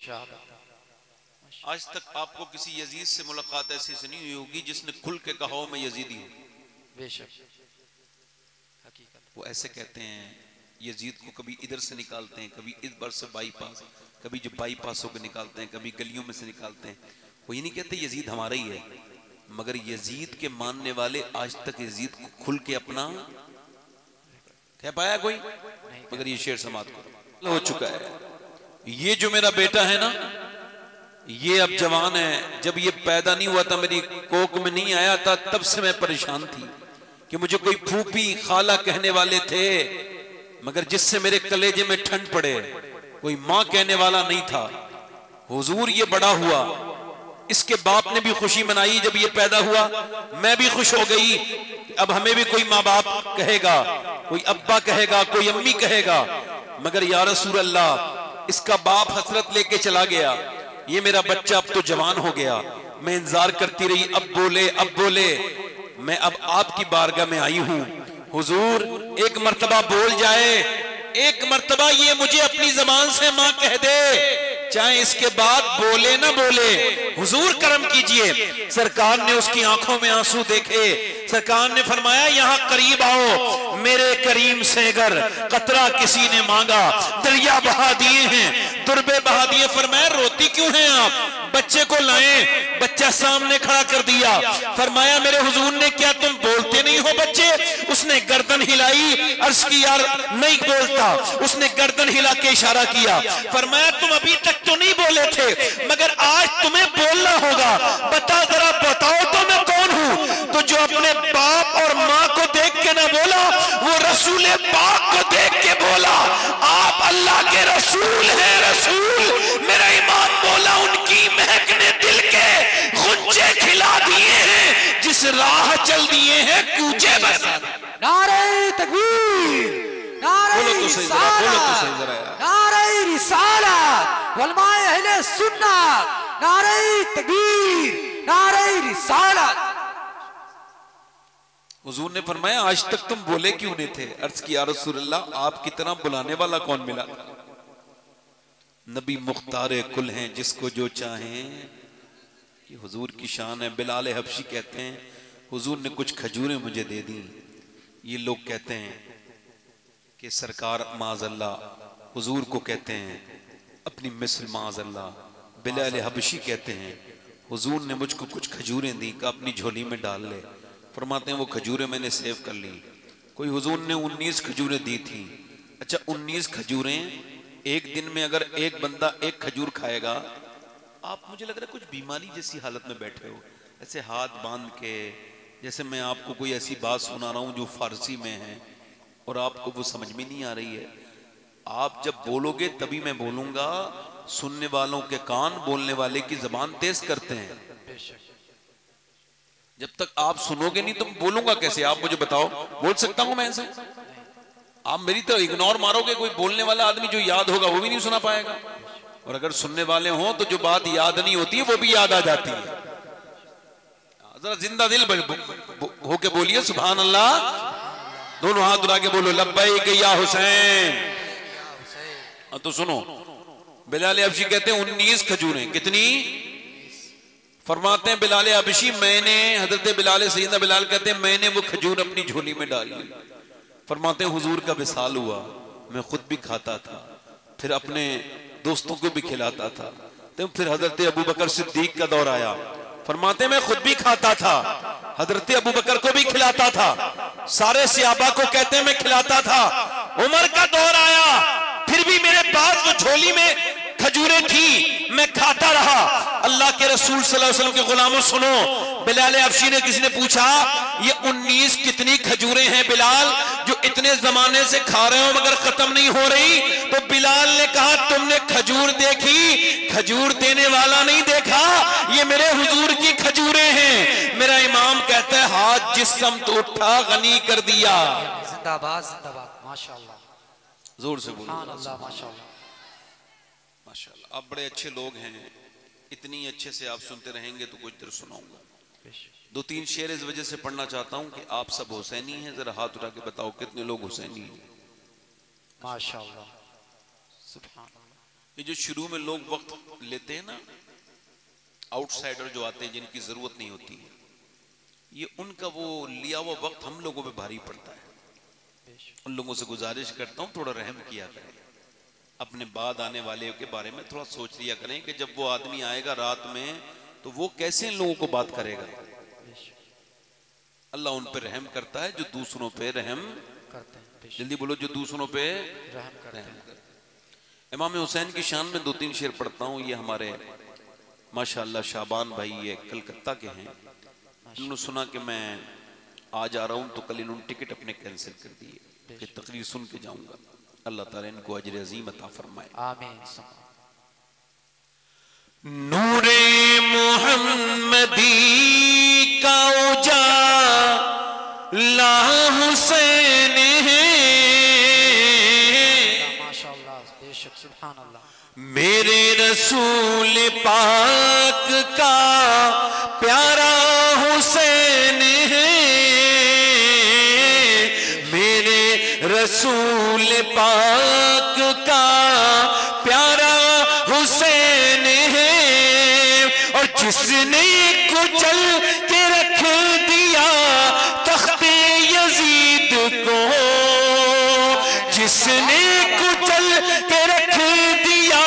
आज तक आपको किसी यजीद से मुलाकात ऐसी से नहीं हुई होगी जिसने खुल के कहा हो मैं यजीदी हूँ। बेशक हकीकत। वो ऐसे कहते हैं, यजीद को कभी इधर से निकालते हैं, कभी इस बार से बाईपास, कभी जो बाईपास होकर निकालते हैं, कभी गलियों में से निकालते हैं। वो ये नहीं कहते यजीद हमारा ही है, मगर यजीद के मानने वाले आज तक यजीद को खुल के अपना कह पाया कोई? मगर ये शेर समाज को हो चुका है। ये जो मेरा बेटा है ना, ये अब जवान है, जब ये पैदा नहीं हुआ था, मेरी कोख में नहीं आया था, तब से मैं परेशान थी कि मुझे कोई फूफी खाला कहने वाले थे, मगर जिससे मेरे कलेजे में ठंड पड़े, कोई मां कहने वाला नहीं था। हुजूर ये बड़ा हुआ, इसके बाप ने भी खुशी मनाई जब ये पैदा हुआ, मैं भी खुश हो गई। अब हमें भी कोई माँ बाप कहेगा, कोई अब्बा कहेगा, कोई अम्मी कहेगा, मगर या रसूल अल्लाह इसका बाप हसरत लेके चला गया, ये मेरा बच्चा अब तो जवान हो गया। मैं इंतजार करती रही, अब बोले अब बोले। मैं अब आपकी बारगाह में आई हूं, हुजूर एक मर्तबा बोल जाए, एक मर्तबा ये मुझे अपनी जबान से मां कह दे, चाहे इसके बाद बोले ना बोले। हुजूर करम कीजिए, सरकार ने उसकी आंखों में आंसू देखे, सरकार ने फरमाया यहाँ करीब आओ, मेरे करीम से अगर कतरा किसी ने मांगा, दरिया बहा दिए हैं, दुर्बे बहा दिए। फरमाया रोती क्यों हैं आप? बच्चे को लाएं, बच्चा सामने खड़ा कर दिया। फरमाया मेरे हुजूर ने क्या तुम बोलते नहीं हो बच्चे? उसने गर्दन हिलाई, अर्ज की यार नहीं बोलता। उसने गर्दन हिला के इशारा किया, फरमाया तुम अभी तक तो नहीं बोले थे, मगर आज तुम्हें बोलना होगा। बता जरा बताओ तो मैं कौन हूं? तो जो अपने बाप और मां को देख के ना बोला, वो रसूल पाक को देख के बोला, आप अल्लाह के रसूल हैं। रसूल मेरा इमाम बोला, उनकी महक ने दिल के गुंजे खिला दिए हैं, जिस राह चल दिए हैं कूचे बसा। नारे तकबीर, नारे रिसालत, नारे रिसालत, उलमाए अहले सुन्नत, नारे तकबीर, नारे रिसालत। हुजूर ने फरमाया आज तक तुम बोले क्यों नहीं थे? अर्ज किया रसूल अल्लाह आपकी तरह बुलाने वाला कौन मिला था? नबी मुख्तार कुल हैं, जिसको जो चाहें। ये हुजूर की शान है। बिलाल हबशी कहते हैं हुजूर ने कुछ खजूरें मुझे दे दी। ये लोग कहते हैं कि सरकार माज़अल्लाह हुजूर को कहते हैं अपनी मिस्र माज़अल्लाह। बिलाल हबशी कहते हैं हुजूर ने मुझको कुछ खजूरें दी का अपनी झोली में डाल ले। फरमाते हैं वो खजूरें मैंने सेव कर ली। कोई हुजूर ने 19 खजूरें दी थी। अच्छा 19 खजूरें, एक दिन में अगर एक बंदा एक खजूर खाएगा, आप मुझे लग रहा है कुछ बीमारी जैसी हालत में बैठे हो, ऐसे हाथ बांध के, जैसे मैं आपको कोई ऐसी बात सुना रहा हूं जो फारसी में है और आपको वो समझ में नहीं आ रही है। आप जब बोलोगे तभी मैं बोलूंगा। सुनने वालों के कान बोलने वाले की जबान तेज करते हैं। जब तक आप सुनोगे नहीं तो बोलूंगा कैसे? आप मुझे बताओ, बोल सकता हूं मैं ऐसे? आप मेरी तो इग्नोर मारोगे, कोई बोलने वाला आदमी जो याद होगा वो भी नहीं सुना पाएगा। और अगर सुनने वाले हों तो जो बात याद नहीं होती है वो भी याद आ जाती है। जरा जिंदा दिल होके बोलिए सुभान अल्लाह। दोनों हाथ उठा के बोलो लब्बैक या हुसैन। तो सुनो, बिलाल हबशी कहते हैं 19 खजूरें। कितनी? फरमाते हैं बिलाल हबशी मैंने, हजरत बिलाल सैयदना बिलाल कहते हैं मैंने वो खजूर अपनी झोली में डाली। फरमाते हैं हुजूर का विसाल हुआ, मैं खुद भी खाता था, फिर अपने दोस्तों को भी खिलाता था। तो फिर हजरत अबू बकर सिद्दीक का दौर आया। फरमाते मैं खुद भी खाता था, हजरत अबू बकर को भी खिलाता था, सारे सहाबा को कहते मैं खिलाता था। उमर का दौर आया, फिर भी मेरे पास वो झोली में खजूरें थी, मैं खाता रहा। अल्लाह के रसूल सल्लल्लाहु अलैहि वसल्लम के गुलामों सुनो, बिलाल हबशी ने किसी ने पूछा ये 19 कितनी खजूरें हैं बिलाल जो इतने जमाने से खा रहे हो मगर खत्म नहीं हो रही? तो बिलाल ने कहा तुमने खजूर देखी, खजूर देने वाला नहीं देखा, ये मेरे हुजूर की खजूरें हैं। मेरा इमाम कहता है हाथ जिस समत उठा गनी कर दिया। जिंदाबाद जिंदाबाद, माशाअल्लाह, जोर से बोलो अल्लाह, माशाअल्लाह माशाअल्लाह। आप बड़े अच्छे लोग हैं, इतनी अच्छे से आप सुनते रहेंगे तो कुछ देर सुनाऊंगा। 2-3 शेर इस वजह से पढ़ना चाहता हूं कि आप सब हुसैनी हैं। जरा हाथ उठा के बताओ कितने लोग हुसैनी हैं? माशाअल्लाह, सुभान अल्लाह। ये जो शुरू में लोग वक्त लेते हैं ना, आउटसाइडर जो आते हैं जिनकी जरूरत नहीं होती है, ये उनका वो लिया हुआ वक्त हम लोगों पे भारी पड़ता है। उन लोगों से गुजारिश करता हूँ थोड़ा रहम किया करें, अपने बाद आने वाले के बारे में थोड़ा सोच लिया करें कि जब वो आदमी आएगा रात में तो वो कैसे इन लोगों को बात करेगा। अल्लाह उन पे रहम करता है जो दूसरों पे रहम करते हैं। जल्दी बोलो, जो दूसरों पे रहम करते हैं। इमाम हुसैन की शान में 2-3 शेर पढ़ता हूँ। ये हमारे माशाअल्लाह शाबान भाई ये कलकत्ता के हैं। इन्होंने सुना कि मैं आज आ रहा हूँ तो कल इन्होंने टिकट अपने कैंसिल कर दिए कि तकरीर सुन के जाऊंगा। अल्लाह ताला इनको अजर अजीम अता फरमाए, आमीन। नूरे मोहम्मदी का उजाला हुसैन है, माशाअल्लाह, बेशक, सुभान अल्लाह। मेरे रसूल पाक का प्यारा हुसैन है, मेरे रसूल पाक का प्यारा हुसैन है। और जिसने कुचल के रख दिया तख्ते यजीद को, जिसने कुचल के रख दिया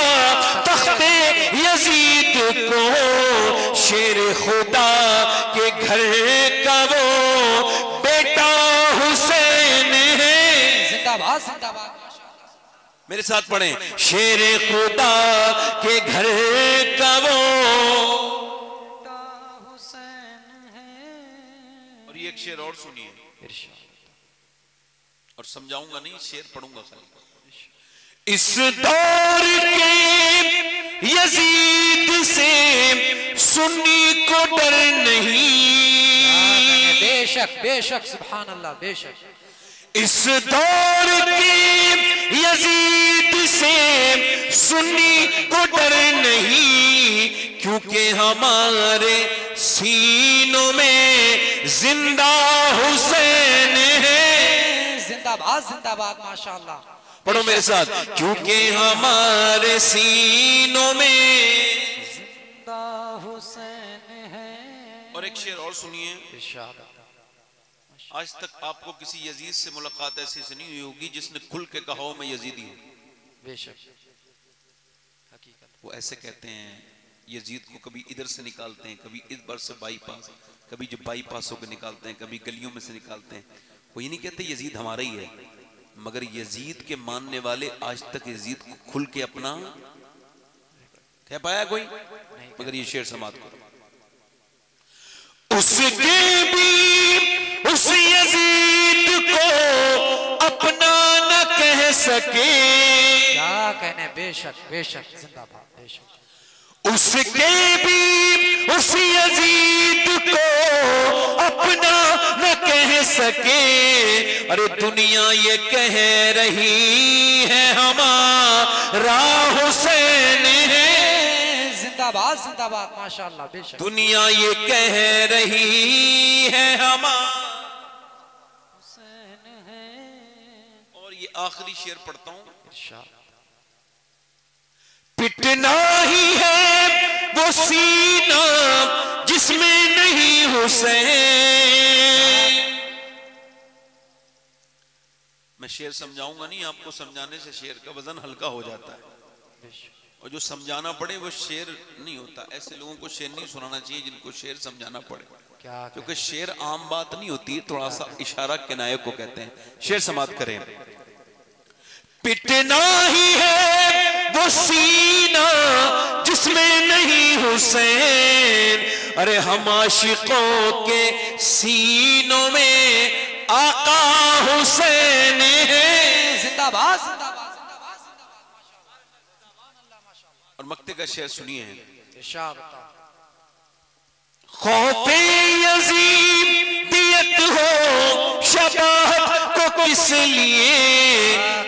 तख्ते यजीद को, शेर खुदा के घर का वो बेटा हुसैन है। जिंदाबाद जिंदाबाद। मेरे साथ पढ़ें, शेर खुदा के घर का वो हुसैन है। और ये एक शेर और सुनिए, इरशाद। और समझाऊंगा नहीं, शेर पढ़ूंगा खाली। इस दौर के यजीद से सुन्नी को डर नहीं, बेशक बेशक, सुभान अल्लाह, बेशक। इस दौर के यजीद से सुन्नी को डर नहीं, क्योंकि हमारे सीनों में जिंदा हुसैन है। जिंदाबाद जिंदाबाद, माशाअल्लाह। पढ़ो मेरे साथ, क्योंकि हमारे सीनों में जिंदा हुसैन है। और एक शेर और सुनिए, इरशाद। आज तक आपको किसी यजीद से मुलाकात ऐसी से नहीं हुई होगी जिसने खुल के कहा हो मैं यजीदी हूं। बेशक, हकीकत। वो ऐसे कहते हैं, यजीद को कभी इधर से निकालते हैं, कभी इस बार से बाईपास, कभी जो बाईपास होकर निकालते हैं, कभी गलियों में से निकालते हैं। वो ये नहीं कहते यजीद हमारा ही है, मगर यजीद के मानने वाले आज तक यजीद को खुल के अपना कह पाया कोई? मगर ये शेर समाप्त करो, उसके भी उस यजीद को अपना न कह सके, क्या कहने, बेशक बेशक, जिंदाबाद, बेशक। उसके भी उस यजीद को अपना न कह सके। अरे दुनिया ये कह रही है हमारा हुसैन है, जिंदाबाद जिंदाबाद, माशाअल्लाह, बेशक। दुनिया ये कह रही है हमारा हुसैन है। और ये आखिरी शेर पढ़ता हूं, इरशाद। पिटना ही है वो सीना जिसमें नहीं हुसैन। मैं शेर समझाऊंगा नहीं, आपको समझाने से शेर का वजन हल्का हो जाता है, और जो समझाना पड़े वो शेर नहीं होता। ऐसे लोगों को शेर नहीं सुनाना चाहिए जिनको शेर समझाना पड़े, क्या क्योंकि शेर आम बात नहीं होती, थोड़ा सा इशारा किनाये को कहते हैं। शेर समाप्त करें, पिटना ही है वो सीना जिसमें नहीं हुसैन। अरे हम आशिकों के सीनों में आका हुसैन है। जिंदाबाद जिंदाबाद जिंदाबाद जिंदाबाद। और मक्ते का शेर सुनिए, इरशाद। खौफे यजीदियत हो शबाहत को किस लिए,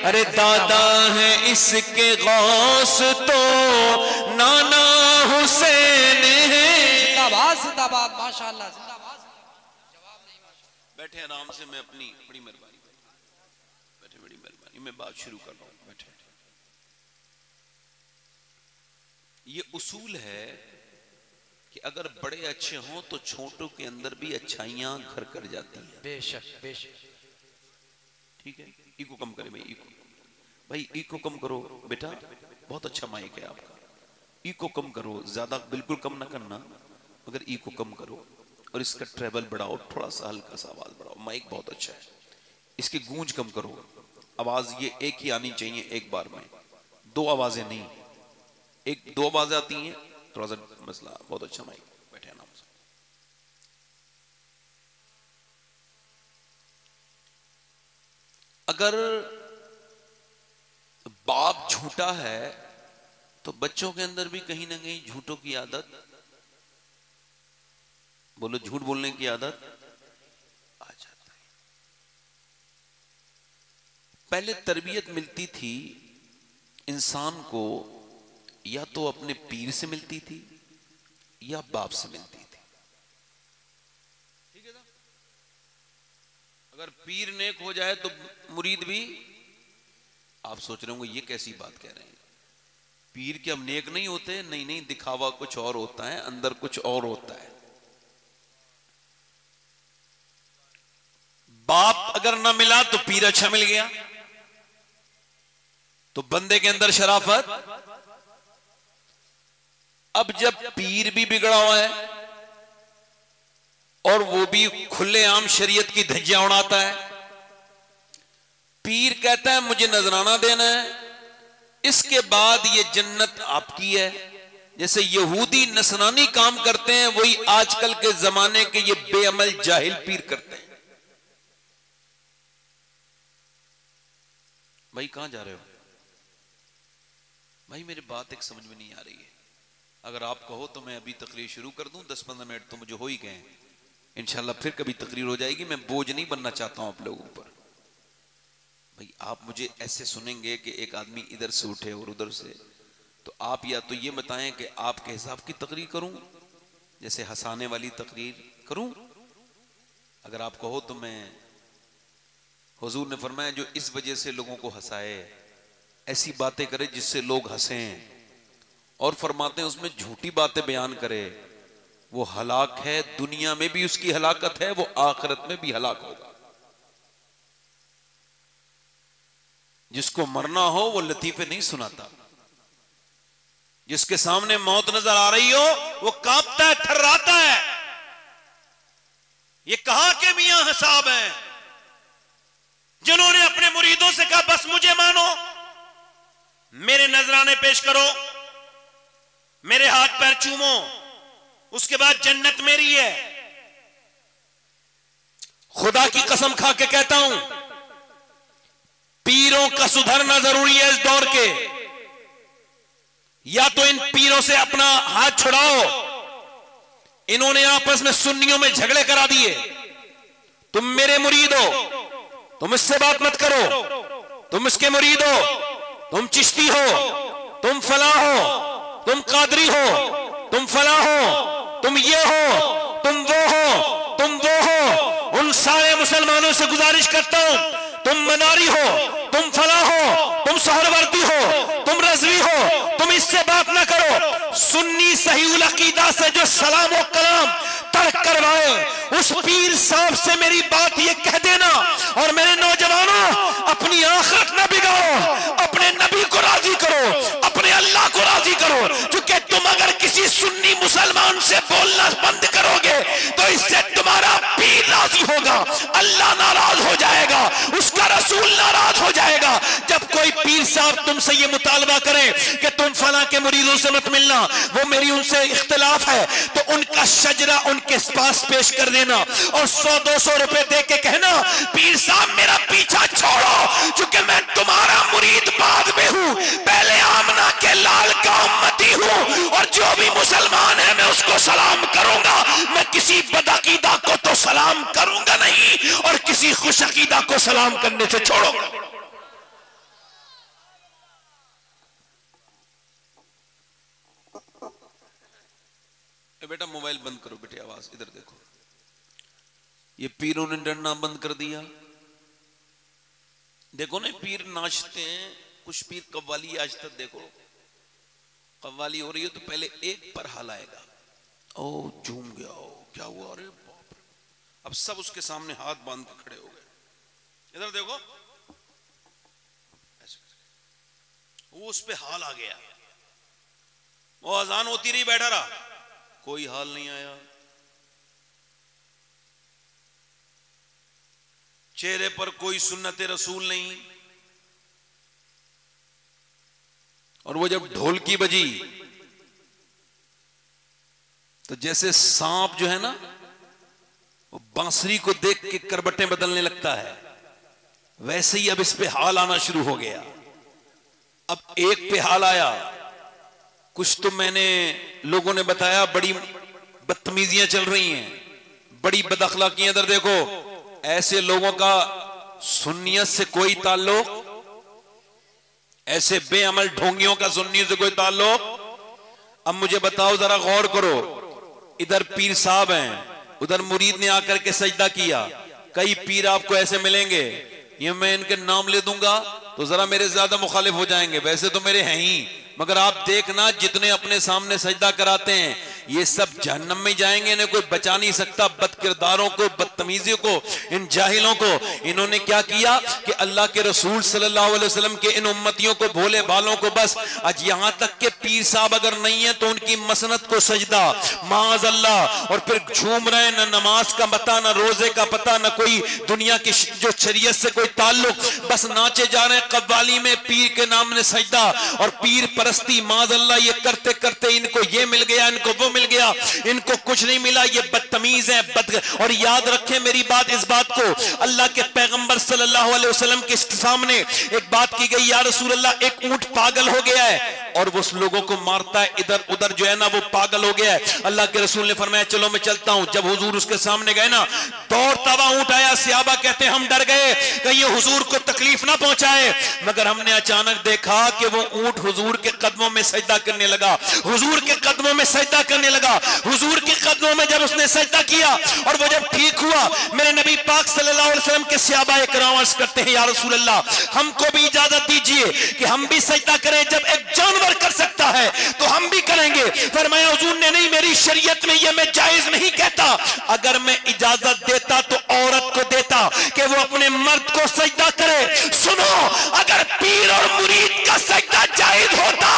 अरे दादा है इसके गौस तो नाना हुसैन है। जिंदाबाद जिंदाबाद, माशाअल्लाह, जिंदाबाद। जवाब नहीं, माशाअल्लाह। बैठे आराम से, मैं अपनी बड़ी मेहरबानी, बैठे, बड़ी मेहरबानी, मैं बात शुरू कर रहा हूँ, बैठे। ये उसूल है कि अगर बड़े अच्छे हों तो छोटों के अंदर भी अच्छाइयां घर कर जाती हैं। बेशक बेशक। ठीक है, इको कम करे भाई इको कम करो बेटा, बहुत अच्छा माइक है आपका, इको कम करो, ज्यादा बिल्कुल कम ना करना, मगर इको कम करो और इसका ट्रेवल बढ़ाओ, थोड़ा सा हल्का सा आवाज बढ़ाओ, माइक बहुत अच्छा है, इसकी गूंज कम करो, आवाज ये एक ही आनी चाहिए एक बार में, दो आवाजें नहीं, एक दो आवाजें आती हैं थोड़ा सा मसला। बहुत अच्छा माइक, बैठे नाम से। अगर बाप झूठा है तो बच्चों के अंदर भी कहीं ना कहीं झूठों की आदत, बोलो झूठ बोलने की आदत आ जाती है। पहले तरबियत मिलती थी इंसान को या तो अपने पीर से मिलती थी या बाप से मिलती थी। ठीक है ना? अगर पीर नेक हो जाए तो मुरीद भी, आप सोच रहे होंगे ये कैसी बात कह रहे हैं, पीर क्या नेक नहीं होते? नहीं नहीं, दिखावा कुछ और होता है, अंदर कुछ और होता है। बाप अगर ना मिला तो पीर अच्छा मिल गया, तो बंदे के अंदर शराफत। अब जब पीर भी बिगड़ा हुआ है और वो भी खुलेआम शरीयत की धज्जियां उड़ाता है, पीर कहता है मुझे नजराना देना है, इसके बाद ये जन्नत आपकी है। जैसे यहूदी नसरानी काम करते हैं, वही आजकल के जमाने के ये बेअमल जाहिल पीर करते हैं। भाई कहां जा रहे हो भाई? मेरी बात एक समझ में नहीं आ रही है। अगर आप कहो तो मैं अभी तकरीर शुरू कर दूं, 10-15 मिनट तो मुझे हो ही गए, इंशाल्लाह फिर कभी तकरीर हो जाएगी। मैं बोझ नहीं बनना चाहता हूं आप लोगों पर। भाई आप मुझे ऐसे सुनेंगे कि एक आदमी इधर से उठे और उधर से, तो आप या तो ये बताएं कि आपके हिसाब की तकरीर करूं, जैसे हंसाने वाली तकरीर करूं। अगर आप कहो तो मैं, हुजूर ने फरमाया जो इस वजह से लोगों को हंसाए, ऐसी बातें करे जिससे लोग हंसें, और फरमाते हैं उसमें झूठी बातें बयान करे, वो हलाक है, दुनिया में भी उसकी हलाकत है, वो आखिरत में भी हलाक होगा। जिसको मरना हो वो लतीफे नहीं सुनाता, जिसके सामने मौत नजर आ रही हो वो कांपता है, थर्राता है। ये कहां के मियां हसाब हैं जिन्होंने अपने मुरीदों से कहा बस मुझे मानो, मेरे नजराने पेश करो, मेरे हाथ पैर चूमो, उसके बाद जन्नत मेरी है। खुदा की कसम खा के कहता हूं, पीरों का सुधरना जरूरी है इस दौर के। या तो इन पीरों से अपना हाथ छुड़ाओ, इन्होंने आपस में सुन्नियों में झगड़े करा दिए। तुम मेरे मुरीद हो, तुम इससे बात मत करो, तुम इसके मुरीद हो, तुम चिश्ती हो, तुम फला हो, तुम कादरी हो, तुम फला हो, तुम ये हो, तुम वो हो, तुम वो हो। उन सारे मुसलमानों से गुजारिश करता हूं, तुम मनारी हो, तुम फला हो, तुम सहरवर्दी हो, तुम रजवी हो, तुम इससे बात ना करो। सुन्नी सही उल अकीदा से जो सलाम और कलाम तर्क करवाए, उस पीर साहब से मेरी बात ये कह देना। और मेरे नौजवानों, अपनी आखिरत न बिगाड़ो, अपने नबी को राजी करो, अपने अल्लाह को राजी करो। क्योंकि तुम अगर किसी सुन्नी मुसलमान से बोलना बंद करोगे तो इससे तुम्हारा पीर राजी होगा, अल्लाह नाराज हो जाएगा, उसका रसूल नाराज हो जाएगा। जब कोई पीर साहब तुमसे ये मुतालबा करे कि तुम फला के मुरीदों से मत मिलना, वो मेरी उनसे इख्तिलाफ है, तो उनका शजरा उनके पास पेश कर देना और 100-200 रुपए दे के कहना पीर साहब मेरा पीछा छोड़ो, क्योंकि मैं तुम्हारा मुरीद बाद में हूं, पहले आमना के लाल का उम्मती हूं, और जो भी मुसलमान है मैं उसको सलाम करूंगा। मैं किसी बदअकीदा को तो सलाम करूंगा नहीं, और किसी खुश अकीदा को सलाम करने से छोड़ूंगा। बेटा मोबाइल बंद करो, बेटे आवाज इधर देखो। ये पीरों ने डरना बंद कर दिया। देखो ना, पीर नाचते हैं, कुछ पीर कव्वाली आज तक देखो, कव्वाली हो रही है तो पहले एक पर हाल आएगा, ओ झूम गया, ओ क्या हुआ, अरे बाप रे। अब सब उसके सामने हाथ बांध के खड़े हो गए, इधर देखो, ऐसे वो उस पे हाल आ गया। वो अजान होती रही, बैठा रहा, कोई हाल नहीं आया। चेहरे पर कोई सुन्नत रसूल नहीं। और वो जब ढोल की बजी तो जैसे सांप जो है ना वो बांसुरी को देख के करबटें बदलने लगता है, वैसे ही अब इस पे हाल आना शुरू हो गया। अब एक पे हाल आया, कुछ तो मैंने लोगों ने बताया बड़ी बदतमीजियां चल रही हैं, बड़ी बदअखलाकियां। इधर देखो, ऐसे लोगों का सुन्नियत से कोई ताल्लुक, ऐसे बेअमल ढोंगियों का सुन्नी से कोई ताल्लुक। अब मुझे बताओ, जरा गौर करो, इधर पीर साहब हैं, उधर मुरीद ने आकर के सजदा किया। कई पीर आपको ऐसे मिलेंगे, ये मैं इनके नाम ले दूंगा तो जरा मेरे ज्यादा मुखालिफ हो जाएंगे, वैसे तो मेरे हैं ही, मगर आप देखना जितने अपने सामने सजदा कराते हैं ये सब जहन्नम में जाएंगे, इन्हें कोई बचा नहीं सकता। बदकिरदारों को, बदतमीजियों को, इन जाहिलों को इन्होंने क्या किया कि अल्लाह के रसूल सल्लल्लाहु अलैहि वसल्लम के इन उम्मतियों को, भोले भालों को, बस आज यहां तक के पीर साहब अगर नहीं है तो उनकी मसनत को सजदा, माज अल्लाह, और फिर झूम रहे, न नमाज का पता, न रोजे का पता, न कोई दुनिया की जो शरीयत से कोई ताल्लुक, बस नाचे जा रहे हैं कव्वाली में, पीर के नाम ने सजदा और पीर परस्ती, माज अल्लाह। ये करते करते इनको ये मिल गया, इनको वो मिल गया, इनको कुछ नहीं मिला, ये बदतमीज है, और याद रखें मेरी बात, इस बात को अल्लाह के पैगंबर सल्लल्लाहु अलैहि वसल्लम के सामने एक बात की गई, या रसूल अल्लाह, एक ऊंट पागल हो गया है और वो लोगों को मारता है, इधर उधर जो है ना वो पागल हो गया है। अल्लाह के रसूल ने फरमाया चलो मैं चलता हूं। जब हुजूर उसके सामने गए ना, दौड़ता हुआ ऊंट आया, सहाबा कहते हम डर गए कि ये हुजूर को तकलीफ ना पहुंचाए, मगर हमने अचानक देखा कि वो ऊंट हुजूर के कदमों में सजदा करने लगा, हुजूर के कदमों में सजदा करने लगा। हुजूर के कदमों में जब उसने सजदा किया और वो जब ठीक हुआ, मेरे नबी पाक सल्लल्लाहु अलैहि वसल्लम के सहाबा इकराम अर्ज करते हैं, या रसूल अल्लाह, हमको भी इजाजत दीजिए कि हम भी सजदा करें, जब एक जानवर कर सकता है तो हम भी करेंगे। फरमाया हुजूर ने, नहीं, मेरी शरीयत में यह मैं जायज नहीं कहता, अगर मैं इजाजत देता तो औरत को देता कि वो अपने मर्द को सजदा करे। सुनो, अगर पीर और मुरीद का सजदा जायज होता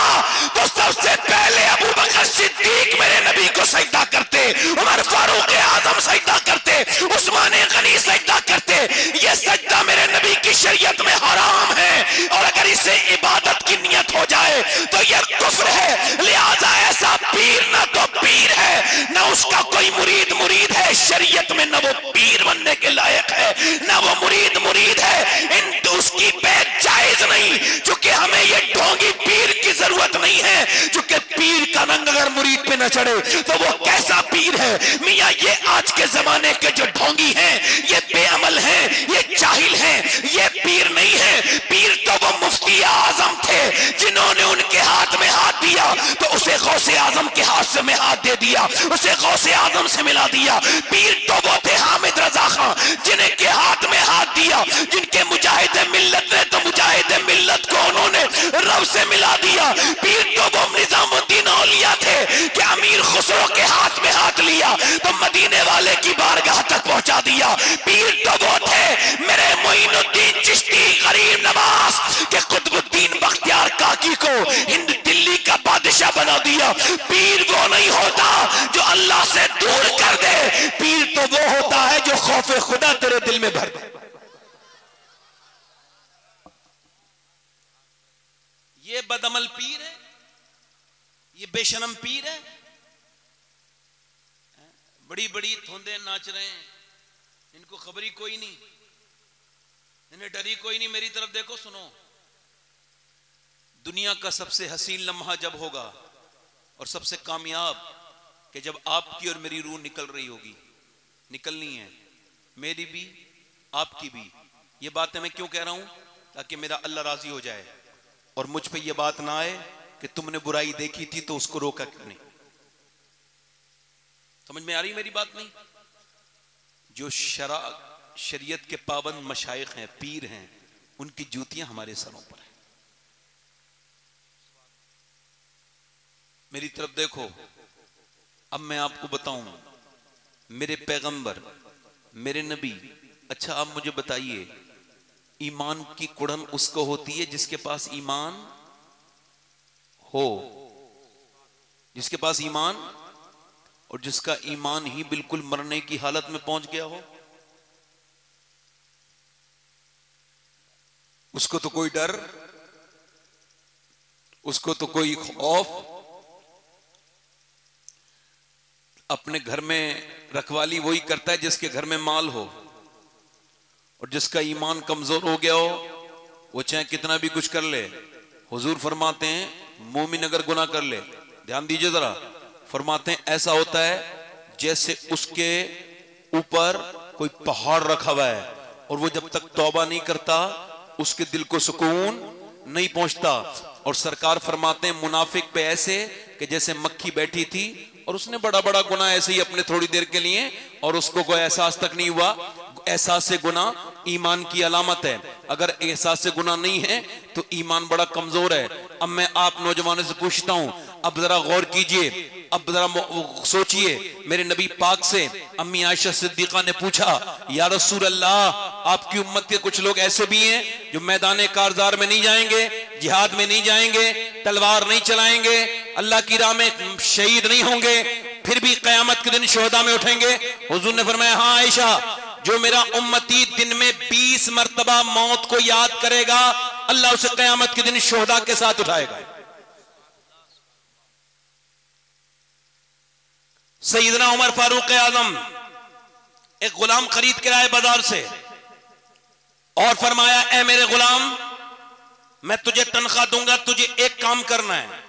तो सबसे पहले अबू बकर सिद्दीक मेरे नबी को सजदा करते, उमर फारूक आजम सजदा करते, उस्मान गनी सजदा करते। ये सजदा मेरे नबी की शरीयत में हराम है और अगर इसे इबादत की नियत हो जाए तो यह कुफ्र है। लिहाजा ऐसा पीर ना तो पीर है, ना उसका कोई मुरीद मुरीद है शरीयत में, ना वो पीर बनने के लायक है, ना वो मुरीद मुरीद है। इन तो उसकी पैर जायज नहीं, क्योंकि हमें ये ढोंगी पीर की जरूरत नहीं है, क्योंकि पीर का रंग अगर मुरीद पे न चढ़े तो वो कैसा पीर है। मियाँ ये आज के जमाने के जो ढोंगी हैं, ये बेअमल हैं, ये जाहिल हैं, ये पीर नहीं है। पीर तो वो मुफ्ती आजम थे जिन्होंने उनके हाथ में हाथ दिया तो उसे गौसे आजम के हाथ से में हाथ दे दिया, उसे गौसे आजम से मिला दिया। पीर तो वो थे हामिद रजा खां जिन्हें के हाथ में हाथ दिया, जिनके मुजाहिद मिल्लत ने तो मुजाहिद मिल्लत को उन्होंने रब से मिला दिया। पीर तो वो निजामुद्दीन औलिया थे कि अमीर खुसरो के हाथ में हाथ लिया तो मदीने वाले की बारगाह तक पहुंचा दिया। पीर तो वो थे मेरे मोइनुद्दीन चिश्ती गरीब नवाज के कुतुबुद्दीन बख्तियार काकी को हिंद दिल्ली का बादशाह बना दिया। पीर वो नहीं होता जो अल्लाह से दूर कर दे, पीर तो वो होता है जो खौफे खुदा तेरे दिल में भर दे। ये बदअमल पीर है, ये बेशरम पीर है, बड़ी बड़ी धुंधे नाच रहे हैं, इनको खबर ही कोई नहीं, इन्हें डरी कोई नहीं। मेरी तरफ देखो, सुनो, दुनिया का सबसे हसीन लम्हा जब होगा और सबसे कामयाब कि जब आपकी और मेरी रूह निकल रही होगी, निकलनी है, मेरी भी आपकी भी। ये बातें मैं क्यों कह रहा हूं? ताकि मेरा अल्लाह राजी हो जाए और मुझ पे ये बात ना आए कि तुमने बुराई देखी थी तो उसको रोका क्यों नहीं। समझ में आ रही मेरी बात? नहीं। जो शरीयत के पाबंद मशाइख हैं, पीर हैं, उनकी जूतियां हमारे सरों पर है। मेरी तरफ देखो। अब मैं आपको बताऊं, मेरे पैगंबर, मेरे नबी, अच्छा आप मुझे बताइए, ईमान की कुड़न उसको होती है जिसके पास ईमान हो, जिसके पास ईमान, और जिसका ईमान ही बिल्कुल मरने की हालत में पहुंच गया हो, उसको तो कोई डर, उसको तो कोई खौफ, अपने घर में रखवाली वही करता है जिसके घर में माल हो, और जिसका ईमान कमजोर हो गया हो वो चाहे कितना भी कुछ कर ले। हुजूर फरमाते हैं मोमिन अगर गुनाह कर ले, ध्यान दीजिए जरा, फरमाते हैं ऐसा होता है जैसे उसके ऊपर कोई पहाड़ रखा हुआ है, और वो जब तक तौबा नहीं करता उसके दिल को सुकून नहीं पहुंचता। और सरकार फरमाते हैं मुनाफिक पे ऐसे कि जैसे मक्खी बैठी थी और उसने बड़ा बड़ा गुनाह ऐसे ही अपने थोड़ी देर के लिए, और उसको कोई एहसास तक नहीं हुआ। एहसास से गुनाह ईमान की अलामत है, अगर एहसास से गुनाह नहीं है तो ईमान बड़ा कमजोर है। अब मैं आप नौजवानों से पूछता हूं, अब जरा गौर कीजिए, अब जरा सोचिए, मेरे नबी पाक से अम्मी आयशा सिद्दीका ने पूछा, या रसूल अल्लाह, आपकी उम्मत के कुछ लोग ऐसे भी हैं जो मैदान कारजार में नहीं जाएंगे, जिहाद में नहीं जाएंगे, तलवार नहीं चलाएंगे, अल्लाह की राह में शहीद नहीं होंगे, फिर भी कयामत के दिन शोहदा में उठेंगे। हुजूर ने फरमाया, हाँ आयशा, जो मेरा उम्मती दिन में 20 मर्तबा मौत को याद करेगा, अल्लाह उसे कयामत के दिन शोहदा के साथ उठाएगा। सैयदना उमर फारूक आजम एक गुलाम खरीद के आए बाजार से और फरमाया, ए मेरे गुलाम, मैं तुझे तनख्वाह दूंगा, तुझे एक काम करना है।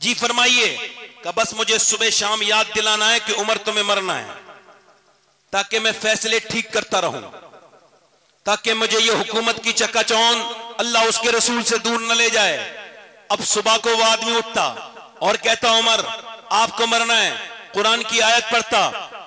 जी फरमाइए। कि बस मुझे सुबह शाम याद दिलाना है कि उमर तुम्हें मरना है, ताकि मैं फैसले ठीक करता रहूं, ताकि मुझे ये हुकूमत की चकाचौंध अल्लाह उसके रसूल से दूर न ले जाए। अब सुबह को वो आदमी उठता और कहता, उमर आपको मरना है, कुरान की आयत पढ़ता,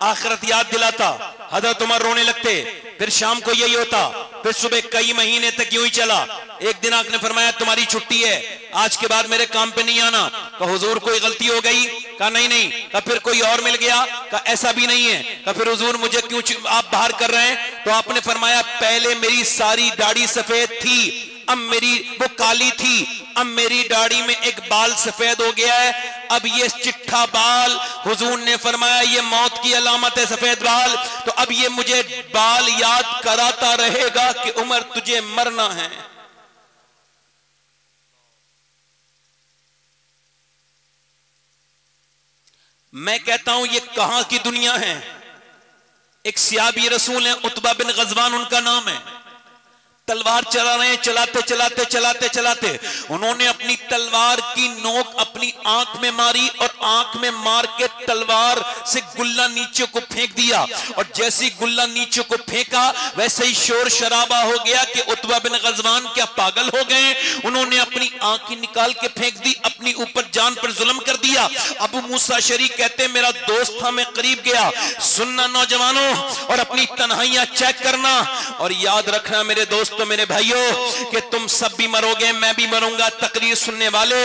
आखिरत याद दिलाता, हजरत उमर रोने लगते। फिर शाम को यही होता, फिर सुबह कई महीने तक यूं ही चला। एक दिन आपने फरमाया तुम्हारी छुट्टी है, आज के बाद मेरे काम पे नहीं आना। कहा हुजूर कोई गलती हो गई? कहा नहीं नहीं। कहा फिर कोई और मिल गया? कहा ऐसा भी नहीं है। कहा फिर हुजूर मुझे क्यों आप बाहर कर रहे हैं? तो आपने फरमाया पहले मेरी सारी दाढ़ी सफेद थी, अब मेरी वो काली थी, अब मेरी दाढ़ी में एक बाल सफेद हो गया है, अब ये चिट्ठा बाल, हुजूर ने फरमाया ये मौत की अलामत है, सफेद बाल, तो अब ये मुझे बाल याद कराता रहेगा कि उमर तुझे मरना है। मैं कहता हूं ये कहां की दुनिया है। एक सियाबी रसूल है, उतबा बिन गजवान उनका नाम है, तलवार चला रहे हैं, चलाते चलाते चलाते चलाते उन्होंने अपनी तलवार की नोक अपनी आंख में मारी और आंख में मार के तलवार से गुल्ला नीचे को फेंक दिया, और जैसे गुल्ला नीचे को फेंका वैसे ही शोर शराबा हो गया कि उतबा बिन गजवान क्या पागल हो गए, उन्होंने अपनी आंखें निकाल के फेंक दी, अपनी ऊपर जान पर जुल्म कर दिया। अबू मूसा शरी कहते मेरा दोस्त था, मैं करीब गया। सुनना नौजवानों, और अपनी तन्हाइयां चेक करना, और याद रखना मेरे दोस्त तो मेरे भाइयों कि तुम सब भी मरोगे, मैं भी मरूंगा। तकरीर सुनने वाले,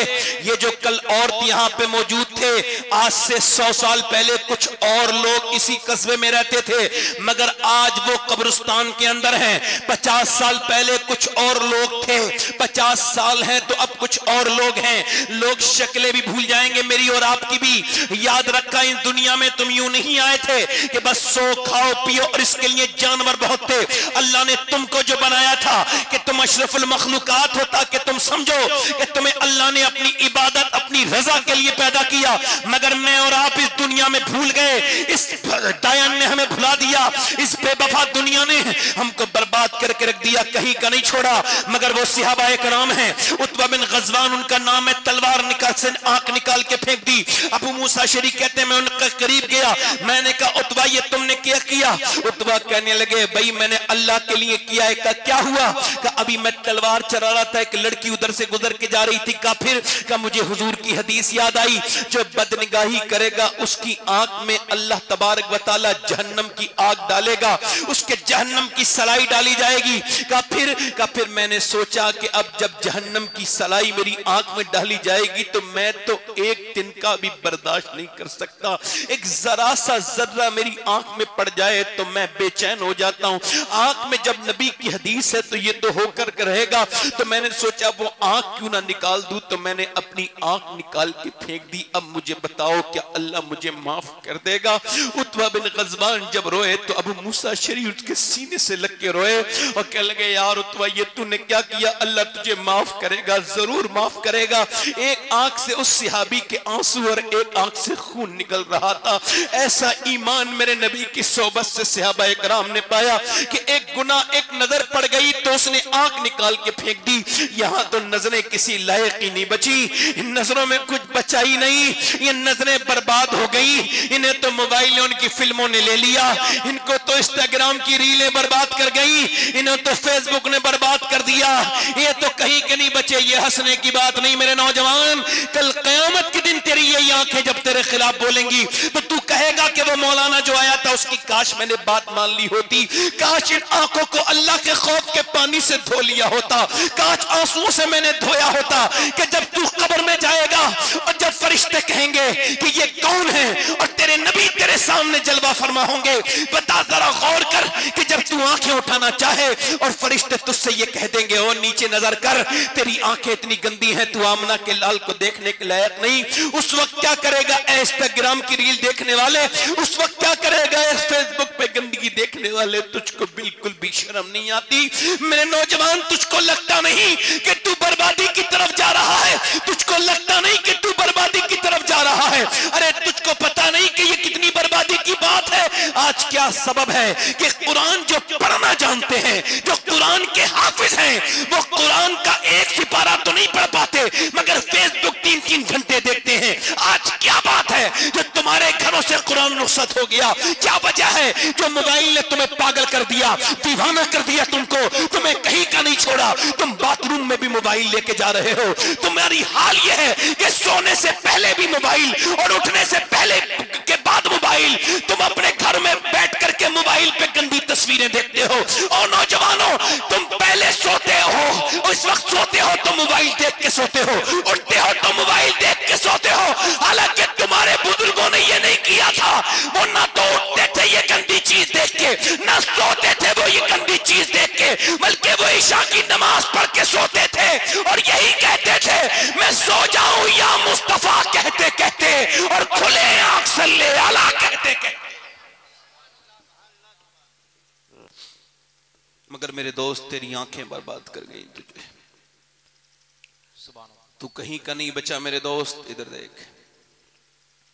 ये जो कल औरत यहां पे मौजूद थे, आज से 100 साल पहले कुछ और लोग इसी कस्बे में रहते थे, मगर आज वो कब्रिस्तान के अंदर हैं। 50 साल पहले कुछ और लोग थे, 50 साल हैं तो अब कुछ और लोग हैं। लोग शक्लें भी भूल जाएंगे, मेरी और आपकी भी। याद रखा इस दुनिया में तुम यूं नहीं आए थे कि बस सो खाओ पियो और इसके लिए जानवर बहुत थे। अल्लाह ने तुमको जो बनाया था कि तुम अशरफुल मखलूकात हो, ताकि तुम समझो कि तुम्हें अल्लाह ने अपनी इबादत अपनी रजा के लिए पैदा किया, मगर मैं और आप इस दुनिया में भूल गए, इस डायन ने हमें भुला दिया, इस बेवफा दुनिया ने हमको बर्बाद करके रख दिया, कहीं का नहीं छोड़ा। मगर वो सहाबाए कराम हैं, उतबा बिन गजवान उनका नाम है, तलवार निकाल से आंख निकाल के फेंक दी। अबू मूसा शरी कहते हैं मैं उनके करीब गया, गया। मैंने कहा उतबा ये तुमने क्या किया? उतबा कहने लगे भाई मैंने अल्लाह के लिए किया है। का क्या हुआ? का अभी मैं तलवार चला रहा था, एक लड़की उधर से गुजर के जा रही थी। का फिर का मुझे हुजूर की हदीस याद आई, जो बदनिगाही करेगा उसकी आंख में अल्लाह तबारक व तआला जहन्नम की आग डालेगा, उसके जहन्नम की सलाई डाली जाएगी। का फिर मैंने सोचा कि अब जब जहन्नम की सलाई मेरी आंख में डाली जाएगी तो मैं तो एक दिन का भी बर्दाश्त नहीं कर सकता। एक जरा सा जर्रा मेरी आंख में पड़ जाए तो मैं बेचैन हो जाता हूं। आंख में जब नबी की हदीस है तो ये तो होकर रहेगा। तो मैंने सोचा वो आंख क्यों ना निकाल दूं, तो मैंने अपनी आंख निकाल के फेंक दी। अब मुझे बताओ क्या अल्लाह मुझे माफ कर देगा? उतबा बिन गज़वान जब रोए तो अबू मूसा शरीफ उसके सीने से लग के रोए और कहने लगे यार उतबा ये तूने क्या किया? अल्लाह तुझे माफ करेगा, जरूर माफ करेगा। एक आंख से उस सिहाबी के आंसू और एक आंख से खून निकल रहा था। ऐसा ईमान मेरे नबी की सोबत से सहाबा इकराम ने पाया कि एक गुनाह, एक नजर पड़ गई तो उसने आंख निकाल के फेंक दी। यहां तो नजरें किसी लायक ही नहीं बची, इन नजरों में कुछ बचा ही नहीं। ये नजरें बर्बाद हो गई। इन्हें तो मोबाइल उनकी फिल्मों ने ले लिया, इनको तो इंस्टाग्राम की रीलें बर्बाद कर गई, इन्हें तो फेसबुक ने बर्बाद कर दिया। ये तो कहीं के नहीं बचे। ये हंसने की बात नहीं मेरे नौजवान, कल क़यामत के दिन तेरी यही आंखें जब तेरे खिलाफ बोलेंगी तो तू कहेगा कि वो मौलाना जो आया था उसकी काश मैंने बात मान ली होती, काश इन आंखों को अल्लाह के खौफ के पानी से धो लिया होता, काश आंसुओं से मैंने धोया होता। कि जब तू कब्र में जाएगा और जब फरिश्ते कहेंगे कि ये कौन है और तेरे नबी तेरे सामने जलवा फरमा होंगे, बता जरा गौर कर कि जब तू आंखें उठाना चाहे और फरिश्ते तुझसे ये कह देंगे ओ नीचे नजर कर, तेरी आंखें इतनी गंदी हैं तू आमना के लाल को देखने के लायक नहीं, उस वक्त क्या करेगा? इंस्टाग्राम की रील देखने वाले, उस वक्त क्या करेगा? फेसबुक पे गंदगी देखने वाले। तुझको बिल्कुल भी शर्म नहीं आती मेरे नौजवान? तुझको लगता नहीं कि तू बर्बादी की तरफ जा रहा है? तुझको लगता नहीं कि तू बर्बादी की तरफ जा रहा है? अरे तुझको पता नहीं कि ये कितनी बर्बादी की बात है? आज क्या सबब है कि कुरान जो पढ़ना जानते हैं, जो कुरान के हाफिज हैं, वो कुरान का एक सिपारा तो नहीं पढ़ पाते मगर फेसबुक 3-3 घंटे देखते हैं। आज क्या बात है जो तुम्हारे घरों से कुरान रुखसत हो गया? क्या वजह है जो मोबाइल ने तुम्हें पागल कर दिया, दीवाना कर दिया? तुमको तुम्हें कहीं का नहीं छोड़ा, तुम बाथरूम में भी मोबाइल लेके जा रहे हो। तुम्हारी हाल यह है कि सोने से पहले भी मोबाइल और उठने से पहले के बाद मोबाइल। तुम अपने घर में बैठ करके मोबाइल पे गंदी तस्वीरें देखते हो। और नौजवानों तुम पहले सोते हो, उस वक्त सोते हो तो मोबाइल देख के सोते हो, उठते हो तो मोबाइल देख के सोते हो। हालांकि तुम्हारे बुजुर्गों ने ये नहीं किया था, वो ना तो उठते थे ये गंदी चीज देख के, ना सोते थे वो ये गंदी चीज देख के, बल्कि वो ईशा की नमाज पढ़ के सोते थे और यही कहते थे मैं सो जाऊं या मुस्तफा कहते कहते और खुले आंख सल्ले अला कहते कहते। मगर मेरे दोस्त तेरी आंखें बर्बाद कर गई तुझे, तू कहीं का नहीं बचा मेरे दोस्त। इधर देख,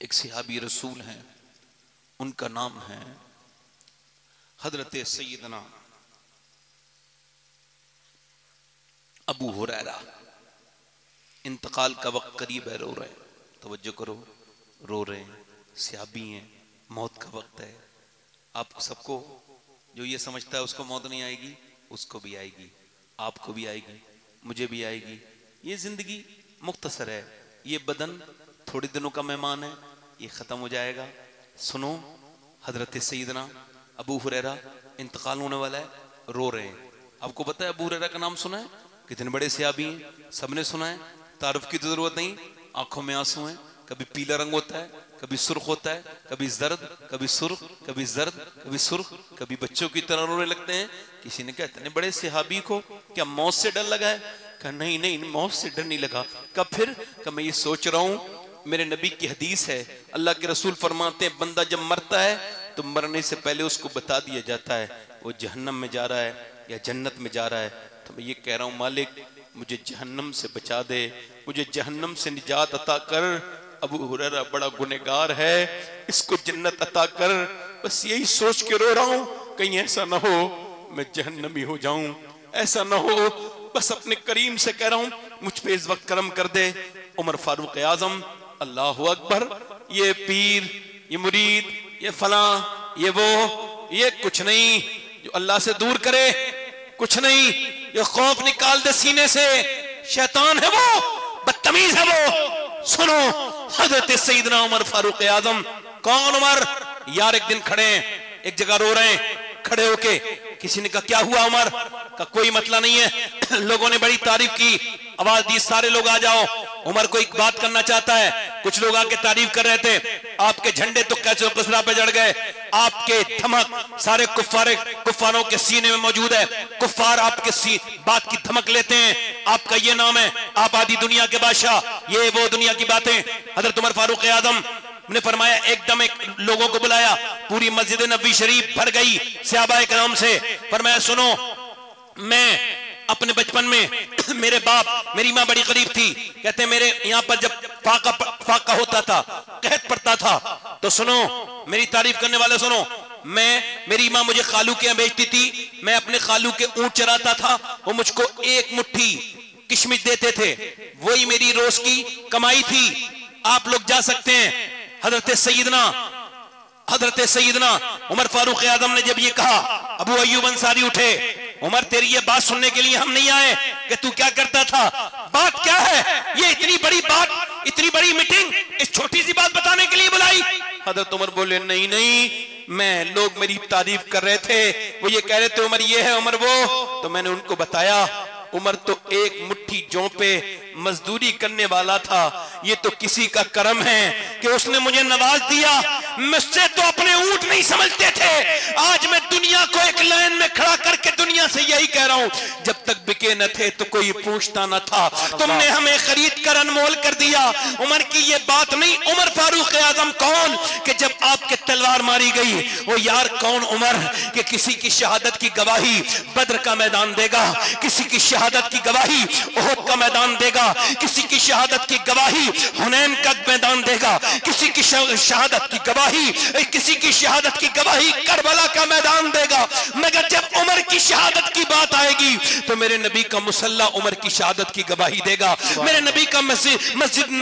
एक सहाबी रसूल हैं, उनका नाम है हजरत सैयदना अबू हुरैरा। इंतकाल का वक्त करीब है, रो रहे हैं, तवज्जो करो, रो रहे हैं, सहाबी हैं, मौत का वक्त है। आप सबको जो ये समझता है उसको मौत नहीं आएगी, उसको भी आएगी, आपको भी आएगी, मुझे भी आएगी। ये जिंदगी मुख्तसर है, ये बदन थोड़े दिनों का मेहमान है, ये खत्म हो जाएगा। सुनो, हजरत सैयदना अबू हुरैरा इंतकाल होने वाला है, रो रहे हैं। आपको पता है अबू हुरैरा का नाम सुना है? कितने बड़े सहाबी हैं, सबने सुना है, तारुफ की तो जरूरत नहीं। आंखों में आंसू हैं, कभी पीला रंग होता है, कभी सुर्ख होता है, कभी जर्द, कभी सुर्ख, कभी जर्द, कभी सुर्ख, कभी बच्चों की तरह रोने लगते हैं। किसी ने कहा इतने बड़े सहाबी को क्या मौत से डर लगा है? कहा नहीं नहीं, मौत से डर नहीं लगा। कब फिर? कहा मैं ये सोच रहा हूँ, मेरे नबी की हदीस है, अल्लाह के रसूल फरमाते हैं बंदा जब मरता है तो मरने से पहले उसको बता दिया जाता है वो जहन्नम में जा रहा है या जन्नत में जा रहा है। तो मैं ये कह रहा हूँ मालिक मुझे जहन्नम से बचा दे, मुझे जहन्नम से निजात अता कर। अबू हुरैरा बड़ा गुनहगार है, इसको जन्नत अता कर। बस यही सोच के रो रहा हूँ, कहीं ऐसा ना हो मैं जहन्नमी हो जाऊं, ऐसा ना हो। बस अपने करीम से कह रहा हूँ मुझ पे इस वक्त करम कर दे। उमर फारूक आजम, अल्लाह अकबर, ये पीर, ये मुरीद, ये फला, ये वो, ये कुछ नहीं। जो अल्लाह से दूर करे कुछ नहीं। ये खौफ निकाल दे सीने से, शैतान है वो, बदतमीज है वो। सुनो हजरत सईदना उमर फारूक आजम। कौन उमर? यार एक दिन खड़े हैं एक जगह रो रहे हैं, खड़े होके किसी ने कहा क्या हुआ उमर? का कोई मसला नहीं है। लोगों ने बड़ी तारीफ की, आवाज दी सारे लोग आ जाओ, उमर को एक बात करना चाहता है। कुछ लोग आके तारीफ कर रहे थे, आपके झंडे तो कैसे कसरा पे जड़ गए, आपके धमक सारे कुफ्फारों के सीने में मौजूद है। कुफ्फार आपके बात की धमक लेते हैं, आपका ये नाम है, आप आधी दुनिया के बादशाह, ये वो दुनिया की बातें। हजरत उमर फारूक आजम ने फरमाया, एकदम एक लोगों को बुलाया, पूरी मस्जिद नबी शरीफ भर गई सहाबा इकराम से। फरमाया सुनो, मैं अपने बचपन में मेरे बाप मेरी माँ बड़ी गरीब थी, कहते मेरे यहाँ पर जब फाका होता था, कहत पड़ता था, तो सुनो मेरी तारीफ करने वाले सुनो, मेरी माँ मुझे खालू के यहाँ बेचती थी, मैं अपने खालू के ऊंट चराता था, वो मुझको एक मुट्ठी किशमिश देते थे, वही मेरी रोज की कमाई थी। आप लोग जा सकते हैं। हजरत सईदना उमर फारूक आजम ने जब ये कहा, अबू अय्यूब अंसारी उठे, उमर तेरी ये बात सुनने के लिए हम नहीं आए कि तू क्या करता था, बात क्या है? ये इतनी बड़ी बात, इतनी बड़ी मीटिंग इस छोटी सी बात बताने के लिए बुलाई? हजरत उमर बोले नहीं नहीं, मैं लोग मेरी तारीफ कर रहे थे, वो ये कह रहे थे उमर ये है उमर वो, तो मैंने उनको बताया उमर तो एक मुट्ठी जौ पे मजदूरी करने वाला था, ये तो किसी का करम है कि उसने मुझे नवाज दिया। मुझसे तो अपने ऊंट नहीं समझते थे, आज मैं दुनिया को एक लाइन में खड़ा करके दुनिया से यही कह रहा हूं, जब तक बिके न थे तो कोई पूछता न था, तुमने हमें खरीद कर अनमोल कर दिया। उमर की ये बात नहीं। उमर फारूक आजम कौन कि जब आपके तलवार मारी गई, वो यार कौन उमर कि किसी की शहादत की गवाही बद्र का मैदान देगा, किसी की शहादत की गवाही ओहद का मैदान देगा, किसी की शहादत की गवाही हुनैन का मैदान देगा, किसी की शहादत की गवाही करबला का मैदान देगा। मगर जब उमर की शहादत की बात आएगी तो मेरे नबी का मुसल्ला उमर की शहादत की गवाही देगा। मेरे नबी का मस्जिद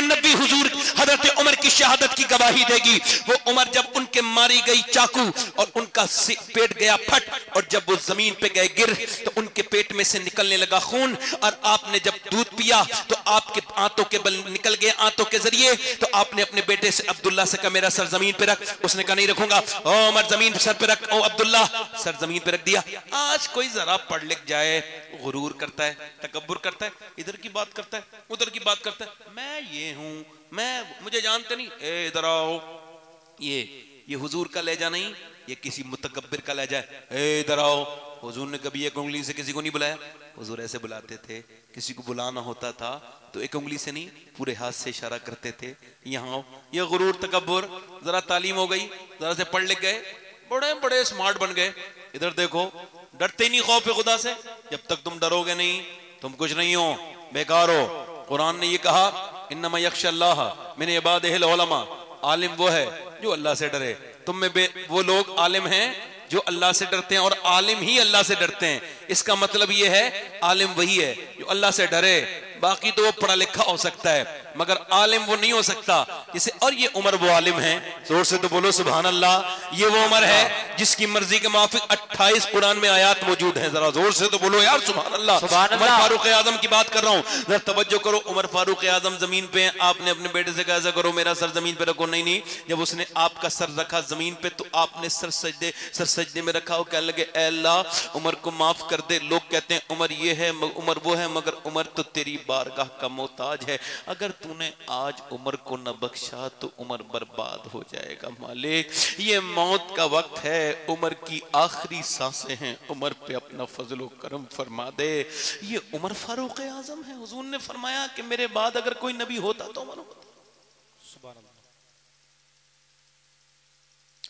नबी हुजूर हजरत उमर की शहादत की गवाही देगी। वो उमर जब उनके मारी गई चाकू और उनका पेट गया फट, और जब वो जमीन पे गए गिर तो उनके पेट में से निकलने लगा खून, और आपने जब दूध पिया तो आपके आंतों के बल निकल गए, आंतों के जरिए। तो आपने अपने बेटे से अब्दुल्ला से कहा मेरा सर जमीन पे रख, उसने कहा नहीं रखूंगा। ओ उमर जमीन सर पे रख, ओ अब्दुल्ला सर जमीन पे रख दिया। आज कोई जरा पढ़ लिख जाए, गुरूर करता है, तकब्बुर करता है, इधर की बात करता है, उधर की बात करता है, मैं ये हूं, मुझे जानते नहीं, ए इधर आओ, ये हुजूर का लहजा नहीं, ये किसी मुतकब्बिर का लहजा है, ए इधर आओ। हुजूर ने कभी एक उंगली से किसी को नहीं बुलाया, हुजूर ऐसे बुलाते थे। किसी को बुलाना होता था तो एक उंगली से नहीं, पूरे हाथ से इशारा करते थे, यहाँ आओ। ये गुरूर तकब्बुर, जरा तालीम हो गई, जरा से पढ़ लिख गए, बड़े बड़े स्मार्ट बन गए, इधर देखो डरते नहीं खौफ खुदा से। जब तक तुम डरोगे नहीं तुम कुछ नहीं हो, बेकार हो। कुरान ने ये कहा इन्नमा यख्शल्लाह मिन इबादिहिल उलमा, आलिम वो है जो अल्लाह से डरे। तुम में वो लोग आलिम हैं जो अल्लाह से डरते हैं, और आलिम ही अल्लाह से डरते हैं। इसका मतलब ये है आलिम वही है जो अल्लाह से डरे। बाकी तो वो पढ़ा लिखा हो सकता है मगर आलिम वो नहीं हो सकता जिसे। और ये उमर वो आलिम है, जोर से तो बोलो सुभान अल्लाह। ये वो उमर है जिसकी मर्जी के माफिक 28 कुरान में आयात मौजूद हैं, जरा जोर से तो बोलो यार सुभान अल्लाह। उमर फारूक आजम की बात कर रहा हूँ, जरा तवज्जो करो। उमर फारूक आजम जमीन पे, आपने अपने बेटे से कहा ऐसा करो मेरा सर जमीन पे रखो, नहीं। जब उसने आपका सर रखा जमीन पे तो आपने सर सजदे में रखा और कहने लगे ऐ अल्लाह उमर को माफ कर दे। लोग कहते हैं उमर ये है उमर वो है, मगर उमर तो तेरी बारगाह का मोहताज है। अगर तूने आज उमर को न बख्शा तो उमर बर्बाद हो जाएगा। मालिक ये मौत का वक्त है, उमर की आखिरी सांसें हैं, उमर पे अपना फजलो करम फरमा दे। ये उमर फारूक आजम है। हुजूर ने फरमाया कि मेरे बाद अगर कोई नबी होता तो उमर होता। सुभान अल्लाह।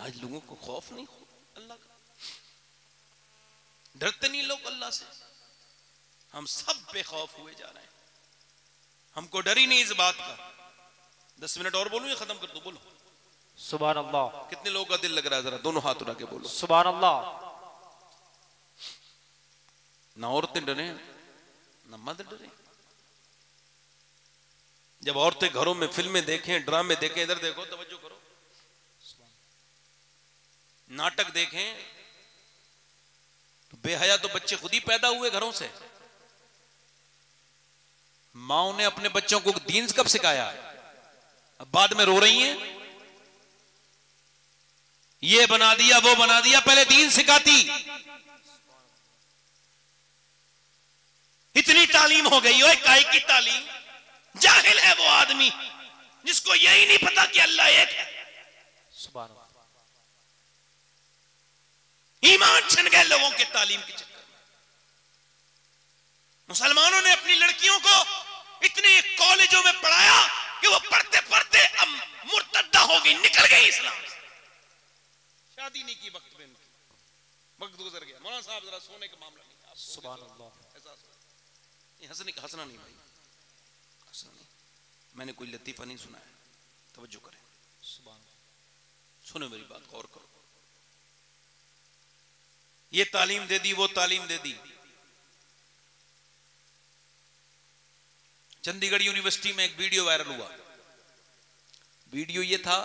आज लोगों को खौफ नहीं अल्लाह का, डरते नहीं लोग अल्लाह से। हम सब बेखौफ हुए जा रहे हैं, हमको डर ही नहीं इस बात का। 10 मिनट और बोलूं या खत्म कर दूं? बोलो सुभान अल्लाह। कितने लोगों का दिल लग रहा है? जरा दोनों हाथ उठा के बोलो सुभान अल्लाह। ना औरतें डरे ना मर्द डरे। जब औरतें घरों में फिल्में देखें, ड्रामे देखें, इधर देखो, तवज्जो करो, नाटक देखें तो बेहया तो बच्चे खुद ही पैदा हुए घरों से। माओ ने अपने बच्चों को दीन कब सिखाया? अब बाद में रो रही हैं, ये बना दिया वो बना दिया, पहले दीन सिखाती। इतनी तालीम हो गई है, काय की तालीम? जाहिल है वो आदमी जिसको यही नहीं पता कि अल्लाह एक है। सुभान अल्लाह। ईमान छिन गए लोगों के तालीम के चक्कर में। मुसलमानों ने अपनी लड़कियों को इतने कॉलेजों में पढ़ाया कि वो पढ़ते पढ़ते अब मुर्तद्दा हो गई, निकल गई इस्लाम से। शादी नहीं की वक्त पे, वक्त गुजर गया। मौलाना साहब जरा सोने का मामला नहीं। सुभान अल्लाह। हंसना नहीं भाई, हंसना नहीं। मैंने कोई लतीफा नहीं सुना है, तवज्जो करें। सुभान, सुनो मेरी बात, गौर करो। ये तालीम दे दी, वो तालीम दे दी। चंडीगढ़ यूनिवर्सिटी में एक वीडियो वायरल हुआ। वीडियो ये था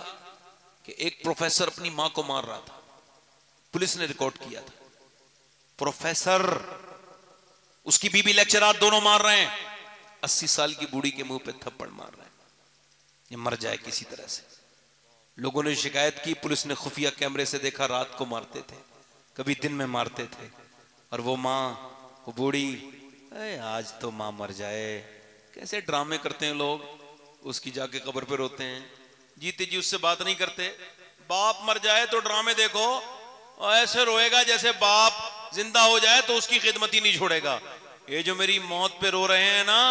कि एक प्रोफेसर अपनी मां को मार रहा था, पुलिस ने रिकॉर्ड किया था। प्रोफेसर, उसकी बीबी, लेक्चरर दोनों मार रहे हैं। 80 साल की बूढ़ी के मुंह पे थप्पड़ मार रहे हैं, ये मर जाए किसी तरह से। लोगों ने शिकायत की, पुलिस ने खुफिया कैमरे से देखा, रात को मारते थे, कभी दिन में मारते थे। और वो माँ, वो बूढ़ी, आज तो माँ मर जाए। कैसे ड्रामे करते हैं लोग, उसकी जाके कब्र पे रोते हैं। जीते जी उससे बात नहीं करते। बाप मर जाए तो ड्रामे देखो, और ऐसे रोएगा जैसे बाप जिंदा हो जाए तो उसकी खिदमत ही नहीं छोड़ेगा। ये जो मेरी मौत पे रो रहे हैं ना,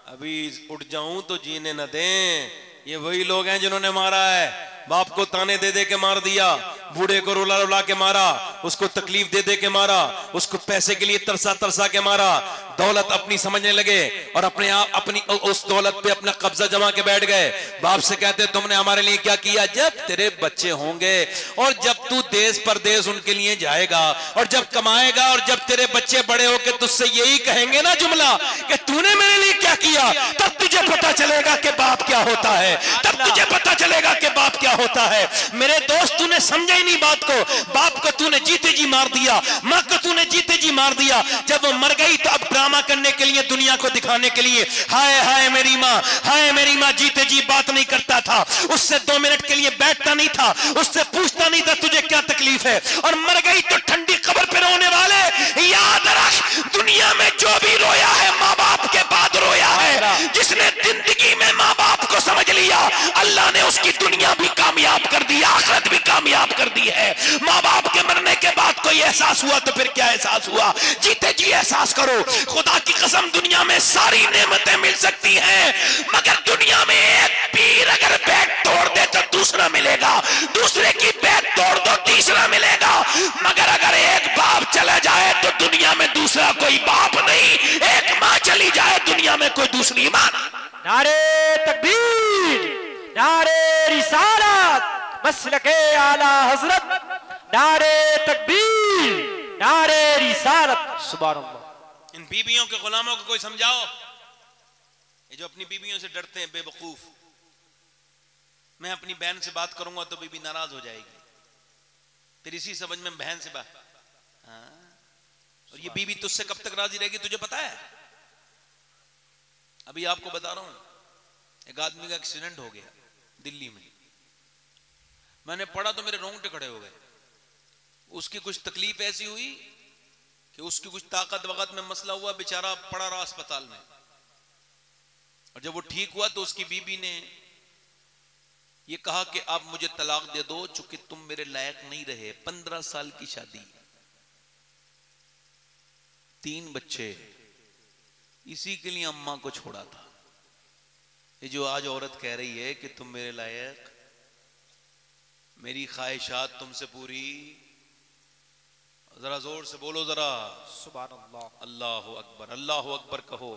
अभी उठ जाऊं तो जीने न दें, ये वही लोग हैं जिन्होंने मारा है। बाप को ताने दे दे के मार दिया, बूढ़े को रुला रुला के मारा, उसको तकलीफ दे दे के मारा, उसको पैसे के लिए तरसा तरसा के मारा। दौलत अपनी समझने लगे और अपने आप अपनी उस दौलत पे अपना कब्जा जमा के बैठ गए। बाप से कहते तुमने हमारे लिए क्या किया? जब तेरे बच्चे होंगे और जब तू देश परदेश उनके लिए जाएगा और जब कमाएगा और जब तेरे बच्चे बड़े होके तुझसे यही कहेंगे ना जुमला कि तूने मेरे लिए क्या किया, तब तुझे पता चलेगा कि बाप क्या होता है। तब तुझे पता चलेगा कि बाप क्या होता है। मेरे दोस्त, तूने समझा ही नहीं बात को। बाप को तूने जीते जी मार दिया, माँ को तूने जीते जी मार दिया। जब वो मर गई तो अब ड्रामा करने के लिए, दुनिया को दिखाने के लिए, हाय हाय मेरी माँ, हाय मेरी माँ, जीते जी बात नहीं करता था, उससे 2 मिनट के लिए बैठता नहीं था, उससे पूछता नहीं था तुझे क्या तकलीफ है। और मर गई तो ठंडी कब्र पे रोने वाले, याद रख, दुनिया में जो भी रोया है माँ बाप के बाद रोया है। जिसने जिंदगी में माँ बाप को समझ लिया, अल्लाह ने उसकी दुनिया भी कामयाब कर दी, आखिरत भी कामयाब कर दी है। माँ बाप के मरने के बाद कोई एहसास हुआ तो फिर क्या एहसास हुआ? जीते जी एहसास करो। खुदा की कसम, दुनिया में सारी नेमतें मिल सकती हैं, मगर दुनिया में एक पीर अगर बैग तोड़ दे तो दूसरा मिलेगा, दूसरे की बैग तोड़ दो तीसरा मिलेगा। मगर अगर एक बाप चला जाए तो दुनिया में दूसरा कोई बाप नहीं, एक माँ चली जाए दुनिया में कोई दूसरी माँ। नारे तकबीर, नारे रिसालत, मसलके आला हजरत, नारे तकबीर, नारे रिसालत। सुभान अल्लाह। इन बीबियों के गुलामों को कोई समझाओ, ये जो अपनी बीबियों से डरते हैं, बेवकूफ। मैं अपनी बहन से बात करूंगा तो बीबी नाराज हो जाएगी, फिर इसी समझ में बहन से बात। और ये बीबी तुझसे कब तक राजी रहेगी तुझे पता है? अभी आपको बता रहा हूं, एक आदमी का एक्सीडेंट हो गया दिल्ली में। मैंने पढ़ा तो मेरे रोंगटे खड़े हो गए। उसकी कुछ तकलीफ ऐसी हुई कि उसकी कुछ ताकत वगत में मसला हुआ, बेचारा पड़ा रहा अस्पताल में। और जब वो ठीक हुआ तो उसकी बीबी ने ये कहा कि आप मुझे तलाक दे दो, चूंकि तुम मेरे लायक नहीं रहे। 15 साल की शादी, 3 बच्चे, इसी के लिए अम्मा को छोड़ा था। ये जो आज औरत कह रही है कि तुम मेरे लायक, मेरी ख्वाहिशात तुमसे पूरी, जरा जोर से बोलो जरा सुभान अल्लाह, अल्लाहु अकबर, अल्लाहु अकबर कहो।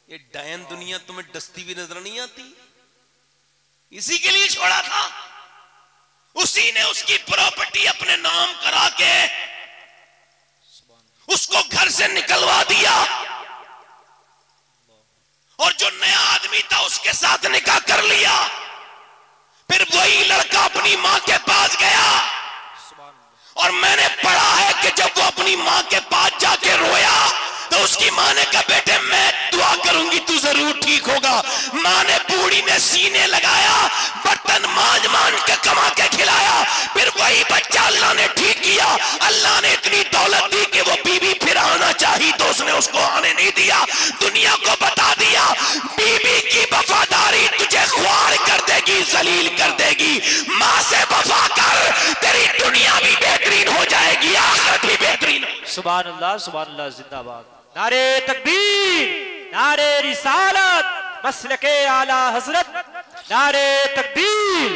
ये डायन दुनिया तुम्हें डसती हुई नजर नहीं आती? इसी के लिए छोड़ा था। उसी ने उसकी प्रॉपर्टी अपने नाम करा के उसको घर से निकलवा दिया, और जो नया आदमी था उसके साथ निकाह कर लिया। फिर वही लड़का अपनी मां के पास गया और मैंने पढ़ा है कि जब वो अपनी मां के पास जाके रोया तो उसकी मां ने कहा बेटे मैं दुआ करूंगी तू जरूर ठीक होगा। मां ने बूढ़ी ने सीने लगाया, बर्तन मांझ मांझ के कमा के खिलाया, फिर वही बच्चा अल्लाह ने ठीक किया। अल्लाह ने इतनी दौलत दी कि वो बीवी फिर आना चाहिए तो उसने उसको आने नहीं दिया। दुनिया को बता दिया बीवी की वफादारी तुझे ख्वार कर देगी, जलील कर देगी। मां से वफा कर, तेरी दुनिया भी बेहतरीन हो जाएगी, आखिरत भी बेहतरीन हो। सुभान अल्लाह जिंदाबाद। नारे तकबीर, नारे रिसालत, मसलके आला हजरत, नारे तकबीर,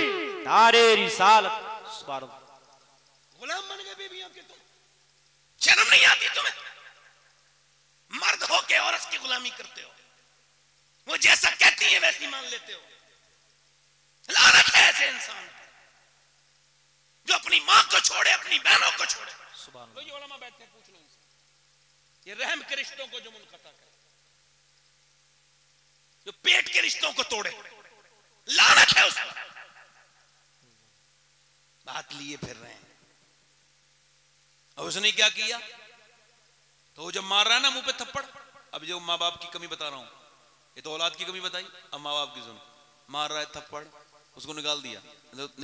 नारे रिसालत। सुभान अल्लाह। गुलाम बन गए बीवियों के तुम, शर्म नहीं आती तुम्हें? मर्द हो के औरत की गुलामी करते हो, वो जैसा कहती है वैसी मान लेते हो। लानत है ऐसे इंसान जो अपनी मां को छोड़े, अपनी बहनों को छोड़े। सुभान अल्लाह। ये उलमा बैठते हैं, पूछ लो इनसे, ये रहम के रिश्तों को जो मुनक़ता करे, जो पेट के रिश्तों को तोड़े, लानत है उस पर। बात लिए फिर रहे हैं। और उसने क्या किया? तो वो जब मार रहा है ना मुंह पे थप्पड़, अब जो माँ बाप की कमी बता रहा हूं, ये तो औलाद की कमी बताई, अब माँ बाप की सुन। मार रहा है थप्पड़, उसको निकाल दिया, निकाल